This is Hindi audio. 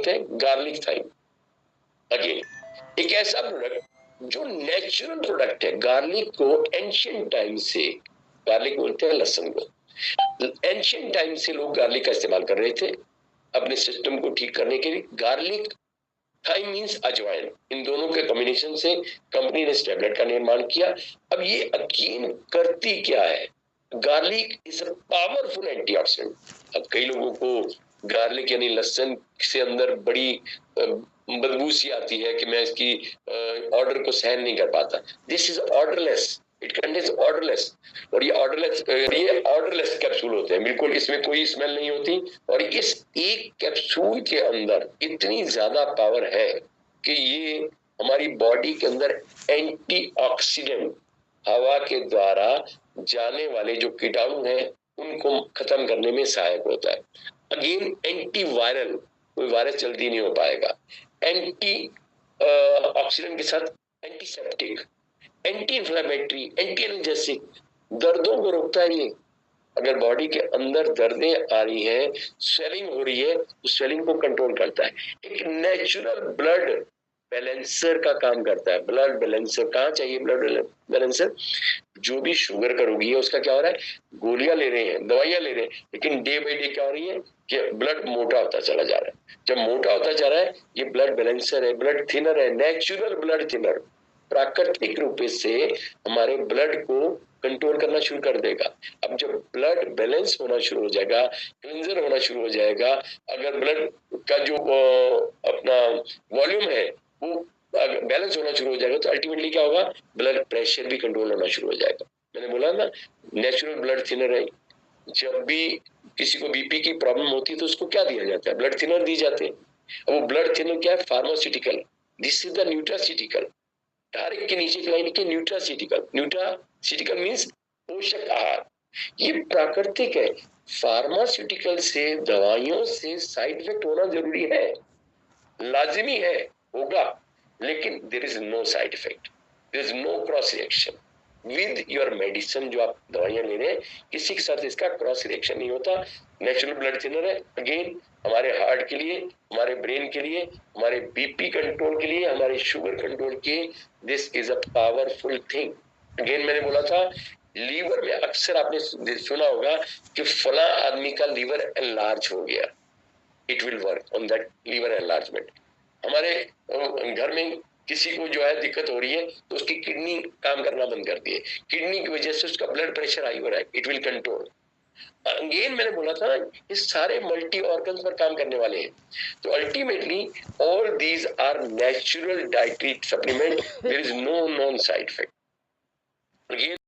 बोलते हैं? Garlic thyme. अगेन एक ऐसा प्रोडक्ट जो नेचुरल प्रोडक्ट है। गार्लिक को एंशियंट टाइम से, गार्लिक बोलते हैं लहसुन को, एंशियंट टाइम से लोग गार्लिक का इस्तेमाल कर रहे थे अपने सिस्टम को ठीक करने के लिए। गार्लिक थाइम मीन्स अजवाइन, इन दोनों के कॉम्बिनेशन से कंपनी ने इस टैबलेट का निर्माण किया। अब ये यकीन करती क्या है? Garlic is a powerful antioxidant. अब कई लोगों को गार्लिक यानी लहसुन से अंदर बड़ी बदबू सी आती है कि मैं इसकी ऑर्डर को सहन नहीं कर पाता। This is odourless, it contains odourless, और ये ऑर्डरलेस कैप्सूल होते हैं, बिल्कुल इसमें कोई स्मेल नहीं होती। और इस एक कैप्सूल के अंदर इतनी ज्यादा पावर है कि ये हमारी बॉडी के अंदर एंटीऑक्सीडेंट, हवा के द्वारा जाने वाले जो कीटाणु हैं उनको खत्म करने में सहायक होता है। अगेन एंटीवायरल, कोई वायरस जल्दी नहीं हो पाएगा। एंटी ऑक्सीडेंट के साथ antiseptic, anti inflammatory, anti analgesic, दर्दों को रोकता है ये। अगर बॉडी के अंदर दर्दें आ रही हैं, स्वेलिंग हो रही है, तो स्वेलिंग को कंट्रोल करता है। एक नेचुरल ब्लड बैलेंसर का काम करता है। ब्लड बैलेंसर कहाँ चाहिए? ब्लड बैलेंसर जो भी शुगर का रोगी है उसका क्या हो रहा है? गोलियां ले रहे हैं, दवाइयां ले रहे हैं, लेकिन डे बाई डे क्या हो रही है कि ब्लड मोटा होता चला जा रहा है। जब मोटा होता जा रहा है, ये ब्लड बैलेंसर है, ब्लड थिनर है, नेचुरल ब्लड थिनर प्राकृतिक रूप से हमारे ब्लड को कंट्रोल करना शुरू कर देगा। अब जब ब्लड बैलेंस होना शुरू हो जाएगा, क्लिंजर होना शुरू हो जाएगा, अगर ब्लड का जो अपना वॉल्यूम है वो बैलेंस होना शुरू हो जाएगा, तो अल्टीमेटली क्या होगा? ब्लड प्रेशर भी कंट्रोल होना शुरू हो जाएगा। मैंने बोला ना, नेचुरल ब्लड थिनर है। जब भी किसी को बीपी की प्रॉब्लम होती है तो उसको क्या दिया जाता है? ब्लड थिनर दी जाते हैं। वो ब्लड थिनर क्या है? Pharmaceutical. This is the nutraceutical. Direct के नीचे की लाइन लिखिए न्यूट्रास्यूटिकल। न्यूट्रास्यूटिकल मीन्स पोषक आहार। ये प्राकृतिक है। फार्मास्यूटिकल से, दवाइयों से साइड इफेक्ट होना जरूरी है, लाजिमी है, होगा, लेकिन there is no side effect, there is no cross reaction with your medicine. जो आप दवाइयां ले रहे हैं, किसी के साथ इसका क्रॉस रिएक्शन नहीं होता। नेचुरल ब्लड थिनर है। अगेन हमारे हार्ट के लिए, हमारे ब्रेन के लिए, हमारे बीपी कंट्रोल के लिए, हमारे शुगर कंट्रोल के, this is a powerful thing. Again मैंने बोला था, लीवर में अक्सर आपने सुना होगा कि फला आदमी का लीवर एनलार्ज हो गया। It will work on that liver enlargement. हमारे घर में किसी को जो है दिक्कत हो रही है तो उसकी किडनी काम करना बंद कर दी है, किडनी की वजह से उसका ब्लड प्रेशर हाई हो रहा है, इट विल कंट्रोल। अगेन मैंने बोला था ये सारे मल्टी ऑर्गन पर काम करने वाले हैं। तो ultimately all these are natural dietary supplement, there is no non side effect. Again